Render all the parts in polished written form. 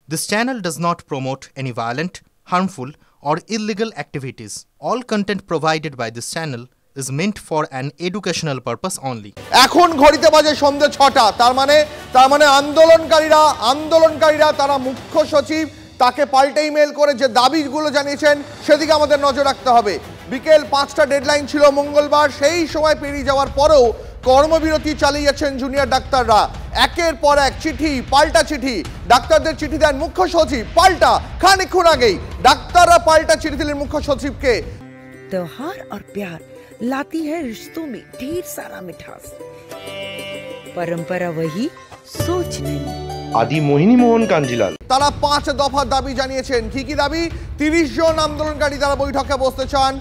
This channel does not promote any violent, harmful, or illegal activities. All content provided by this channel is meant for an educational purpose only. এখন ঘড়িতে বাজে সন্ধ্যে ৬টা। তার মানে আন্দোলনকারীরা তারা মুখ্য সচিব তাকে পাল্টে ইমেল করে যে দাবিগুলো জানিয়েছেন সেদিকে আমাদের নজর রাখতে হবে। বিকেল ৫টা ডেডলাইন ছিল মঙ্গলবার, সেই সময় পেরিয়ে যাওয়ার পরেও কর্মবিরতি চালিয়ে যাচ্ছেন জুনিয়র ডাক্তাররা। একের পর এক চিঠি, পাল্টা চিঠি, ডাক্তারদের চিঠি দেন মুখ্য সচিব, পাল্টা খানিকক্ষণ আগেই ডাক্তাররা পাল্টা চিঠি দিলেন মুখ্য সচিবকে। त्योहार और प्यार लाती है रिश्तों में ढेर सारा मिठास, परंपरा वही सोच नहीं। आदि मोहिनी मोहन कांजीलाल তারা ৫ দফা দাবি জানিয়েছেন। কি দাবি? ৩০ জন আন্দোলনকারী তারা বৈঠকে বসতে চান।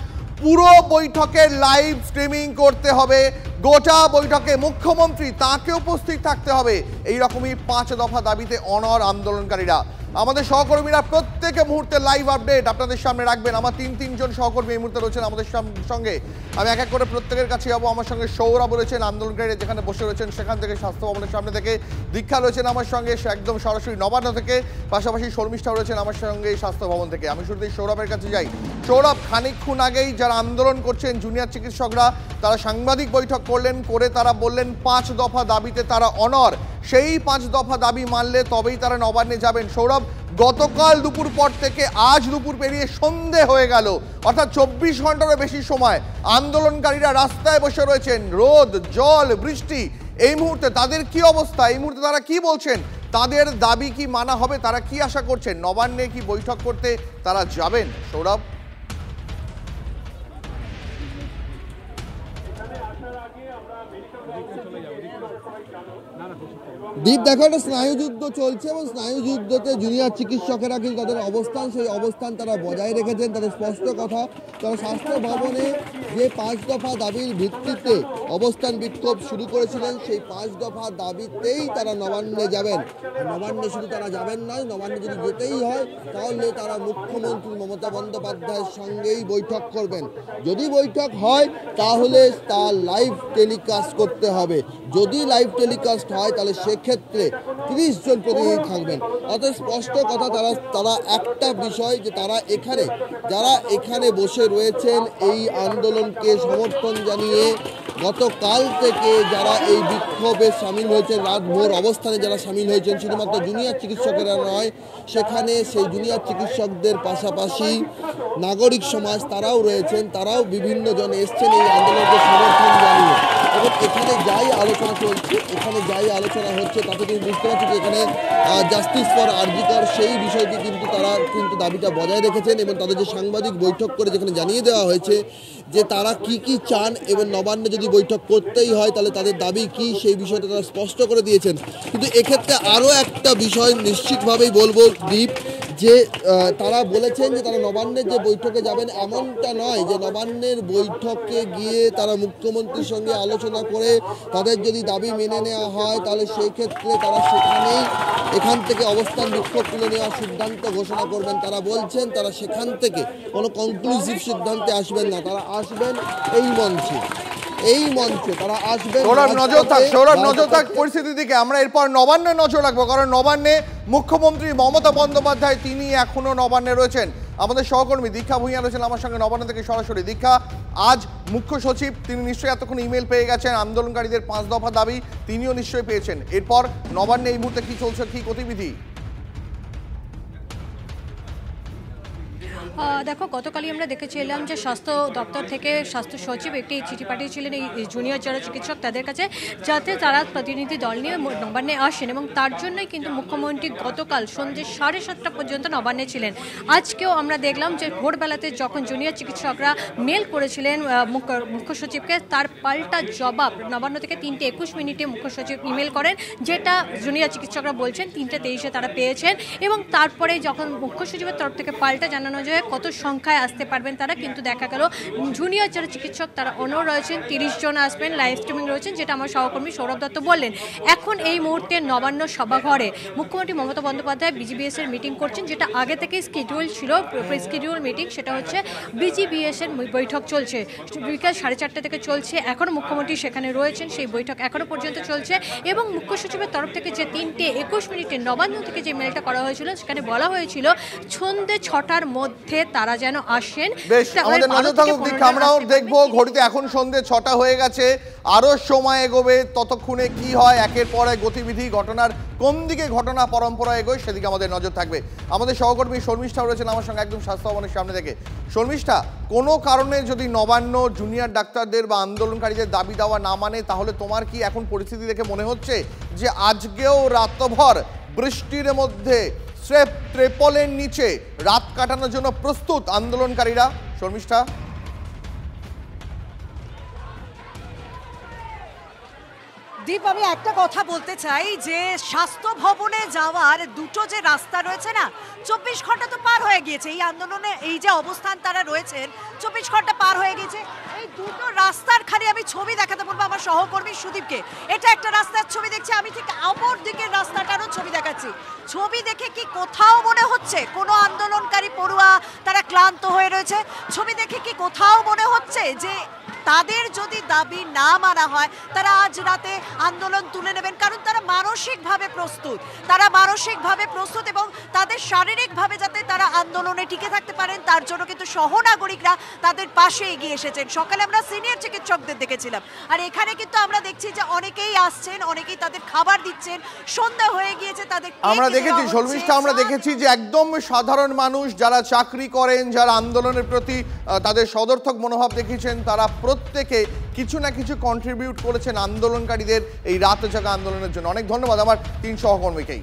পুরো বৈঠকের লাইভ স্ট্রিমিং করতে হবে, গোটা বৈঠকে মুখ্যমন্ত্রী তাকে উপস্থিত থাকতে হবে। এই রকমই ৫ দফা দাবিতে অনড় আন্দোলনকারীরা। আমাদের সহকর্মীরা প্রত্যেকে মুহূর্তে লাইভ আপডেট আপনাদের সামনে রাখবেন। আমার তিনজন সহকর্মী এই মুহূর্তে রয়েছেন আমাদের সঙ্গে। আমি এক এক করে প্রত্যেকের কাছে যাবো। আমার সঙ্গে সৌরভ রয়েছেন, আন্দোলনকারীরা যেখানে বসে রয়েছেন সেখান থেকে, স্বাস্থ্য ভবনের সামনে থেকে। দীক্ষা রয়েছেন আমার সঙ্গে একদম সরাসরি নবান্ন থেকে, পাশাপাশি শর্মিষ্ঠা রয়েছেন আমার সঙ্গে স্বাস্থ্য ভবন থেকে। আমি শুরুতেই সৌরভের কাছে যাই। সৌরভ, খানিকক্ষণ আগেই যারা আন্দোলন করছেন জুনিয়র চিকিৎসকরা, তারা সাংবাদিক বৈঠক করলেন, করে তারা বললেন ৫ দফা দাবিতে তারা অনড়। সেই ৫ দফা দাবি মানলে তবেই তারা নবান্নে যাবেন। সৌরভ, গতকাল দুপুর পর থেকে আজ দুপুর পেরিয়ে সন্ধে হয়ে গেল, অর্থাৎ ২৪ ঘন্টারও বেশি সময় আন্দোলনকারীরা রাস্তায় বসে রয়েছেন। রোদ, জল, বৃষ্টি, এই মুহূর্তে তাদের কি অবস্থা? এই মুহূর্তে তারা কি বলছেন? তাদের দাবি কি মানা হবে? তারা কি আশা করছেন? নবান্নে কি বৈঠক করতে তারা যাবেন? সৌরভ, দ্বীপ, দেখো একটা স্নায়ুযুদ্ধ চলছে এবং স্নায়ুযুদ্ধতে জুনিয়র চিকিৎসকেরা কিন্তু তাদের অবস্থান, সেই অবস্থান তারা বজায় রেখেছেন। তাদের স্পষ্ট কথা, তারা স্বাস্থ্য ভবনে যে ৫ দফা দাবির ভিত্তিতে অবস্থান বিক্ষোভ শুরু করেছিলেন, সেই ৫ দফা দাবিতেই তারা নবান্নে যাবেন। নবান্নে শুধু তারা যাবেন না, নবান্নে যদি যেতেই হয় তাহলে তারা মুখ্যমন্ত্রী মমতা বন্দ্যোপাধ্যায়ের সঙ্গেই বৈঠক করবেন। যদি বৈঠক হয় তাহলে তা লাইভ টেলিকাস্ট করতে হবে। যদি লাইভ টেলিকাস্ট হয় তাহলে সেক্ষেত্রে ৩০ জন প্রতিনিধি থাকবেন। অর্থাৎ স্পষ্ট কথা, তারা একটা বিষয় যে যারা এখানে বসে রয়েছেন এই আন্দোলনকে সমর্থন জানিয়ে গতকাল থেকে যারা এই বিক্ষোভে সামিল হয়েছেন, রাতভর অবস্থানে যারা সামিল হয়েছেন, শুধুমাত্র জুনিয়র চিকিৎসকেরা নয়, সেখানে সেই জুনিয়র চিকিৎসকদের পাশাপাশি নাগরিক সমাজ তারাও রয়েছেন, তারাও বিভিন্ন জন এসছেন এই আন্দোলনকে সমর্থন জানিয়ে। এবং এখানে যাই আলোচনা চলছে, এখানে যাই আলোচনা হচ্ছে, তাতে তুমি বুঝতে পারছো যে এখানে জাস্টিস ফর আরজিকর সেই বিষয়টি কিন্তু তারা দাবিটা বজায় রেখেছেন। এবং তাদের যে সাংবাদিক বৈঠক করে যেখানে জানিয়ে দেওয়া হয়েছে যে তারা কি চান এবং নবান্নে যদি বৈঠক করতেই হয় তাহলে তাদের দাবি কি, সেই বিষয়টা তারা স্পষ্ট করে দিয়েছেন। কিন্তু এক্ষেত্রে আরও একটা বিষয় নিশ্চিতভাবেই বলবো দীপ, যে তারা বলেছেন যে তারা নবান্নের যে বৈঠকে যাবেন, এমনটা নয় যে নবান্নের বৈঠকে গিয়ে তারা মুখ্যমন্ত্রীর সঙ্গে আলোচনা করে তাদের যদি দাবি মেনে নেওয়া হয় তাহলে সেই ক্ষেত্রে তারা এখান থেকে অবস্থান বিক্ষোভ তুলে নেওয়ার সিদ্ধান্ত ঘোষণা করবেন। তারা বলছেন তারা সেখান থেকে কোনো কনক্লুসিভ সিদ্ধান্তে আসবেন না, তারা আসবেন এই মঞ্চে তারা আসবেন। সৌরভ, নজর থাক পরিস্থিতির দিকে। আমরা এরপর নবান্নে নজর রাখবো, কারণ নবান্নে মুখ্যমন্ত্রী মমতা বন্দ্যোপাধ্যায় তিনি এখনো নবান্নে রয়েছেন। আমাদের সহকর্মী দীক্ষা ভূঁইয়া রয়েছেন আমার সঙ্গে নবান্ন থেকে সরাসরি। দীক্ষা, আজ মুখ্য সচিব তিনি নিশ্চয়ই এতক্ষণ ইমেল পেয়ে গেছেন, আন্দোলনকারীদের ৫ দফা দাবি তিনিও নিশ্চয়ই পেয়েছেন। এরপর নবান্নে এই মুহূর্তে কি চলছে, কি গতিবিধি? দেখো, গতকালই আমরা দেখেছিলাম যে স্বাস্থ্য দপ্তর থেকে স্বাস্থ্য সচিব একটি চিঠি পাঠিয়েছিলেন এই জুনিয়র যারা চিকিৎসক তাদের কাছে, যাতে তারা প্রতিনিধি দল নিয়ে নবান্নে আসেন। এবং তার জন্যই কিন্তু মুখ্যমন্ত্রী গতকাল সন্ধ্যে ৭:৩০ পর্যন্ত নবান্নে ছিলেন। আজকেও আমরা দেখলাম যে ভোরবেলাতে যখন জুনিয়র চিকিৎসকরা মেল করেছিলেন মুখ্য সচিবকে, তার পাল্টা জবাব নবান্ন থেকে ৩:২১ মুখ্য সচিব ইমেল করেন, যেটা জুনিয়র চিকিৎসকরা বলছেন ৩:২৩ তারা পেয়েছেন। এবং তারপরে যখন মুখ্য সচিবের তরফ থেকে পাল্টা জানানো যায় কত সংখ্যায় আসতে পারবেন তারা, কিন্তু দেখা গেল জুনিয়র যারা চিকিৎসক তারা অনর রয়েছেন, 30 জন আসবেন, লাইভ স্ট্রিমিং রয়েছেন, যেটা আমার সহকর্মী সৌরভ দত্ত বললেন। এখন এই মুহূর্তে নবান্ন সভাঘরে মুখ্যমন্ত্রী মমতা বন্দ্যোপাধ্যায় বিজিবিএস এর মিটিং করছেন, যেটা আগে থেকেই স্কেডিউল ছিল, স্কেডিউল মিটিং, সেটা হচ্ছে বিজিবিএস এর বৈঠক চলছে, বিকাল 4:30 থেকে চলছে। এখনও মুখ্যমন্ত্রী সেখানে রয়েছেন, সেই বৈঠক এখনও পর্যন্ত চলছে। এবং মুখ্য সচিবের তরফ থেকে যে 3:21 নবান্ন থেকে যে মেলটা করা হয়েছিল, সেখানে বলা হয়েছিল সন্ধ্যে 6টার মধ্যে তারা যেন আসেন। বেশ, আমাদের নজর থাকুক, আমরাও দেখবো। ঘড়িতে এখন সন্ধ্যে 6টা হয়ে গেছে, আরো সময় এগোবে, ততক্ষণে কি হয় একের পর এক গতিবিধি, ঘটনার কোন দিকে ঘটনা পরম্পরা এগোয় সেদিকে আমাদের নজর থাকবে। আমাদের সহকর্মী শর্মিষ্ঠা রয়েছেন আমার সঙ্গে একদম স্বাস্থ্য ভবনের সামনে থেকে। শর্মিষ্ঠা, কোনো কারণে যদি নবান্ন জুনিয়র ডাক্তারদের বা আন্দোলনকারীদের দাবি দেওয়া না মানে, তাহলে তোমার কি এখন পরিস্থিতি দেখে মনে হচ্ছে যে আজকেও রাতভর বৃষ্টির মধ্যে স্রেফ ত্রিপলের নিচে রাত কাটানোর জন্য প্রস্তুত আন্দোলনকারীরা? শর্মিষ্ঠা, দীপ, আমি একটা কথা বলতে চাই যে স্বাস্থ্য ভবনে যাওয়ার দুটো যে রাস্তা রয়েছে না, 24 ঘন্টা তো পার হয়ে গিয়েছে এই আন্দোলনে, এই যে অবস্থান তারা রয়েছেন 24 ঘন্টা পার হয়ে গিয়েছে। এই দুটো রাস্তার খালি আমি ছবি দেখাতে বলবো আমার সহকর্মী সুদীপকে। এটা একটা রাস্তার ছবি দেখছি, আমি ঠিক অপর দিকের রাস্তাটারও ছবি দেখাচ্ছি। ছবি দেখে কি কোথাও মনে হচ্ছে কোনো আন্দোলনকারী পড়ুয়া তারা ক্লান্ত হয়ে রয়েছে? ছবি দেখে কি কোথাও মনে হচ্ছে যে তাদের যদি দাবি না মানা হয় তারা আজ রাতে আন্দোলন তুলে নেবেন? কারণ তারা মানসিকভাবে প্রস্তুত, এবং তাদের শারীরিকভাবে যাতে তারা আন্দোলনে টিকে থাকতে পারেন তার জন্য কিন্তু সহনাগরিকরা তাদের পাশে এগিয়ে এসেছেন। সকালে আমরা সিনিয়র চিকিৎসকদের দেখেছিলাম, আর এখানে কিন্তু আমরা দেখছি যে অনেকেই আসছেন, অনেকেই তাদের খাবার দিচ্ছেন। সন্ধ্যা হয়ে গিয়েছে, তাদের আমরা দেখেছি শর্মিষ্ঠা, আমরা দেখেছি যে একদম সাধারণ মানুষ যারা চাকরি করেন, যারা আন্দোলনের প্রতি তাদের সদর্থক মনোভাব দেখিয়েছেন, তারা প্রত্যেকে কিছু না কিছু কন্ট্রিবিউট করেছেন আন্দোলনকারীদের এই রাত জাগা আন্দোলনের জন্য। অনেক ধন্যবাদ আমার 3 সহকর্মীকেই।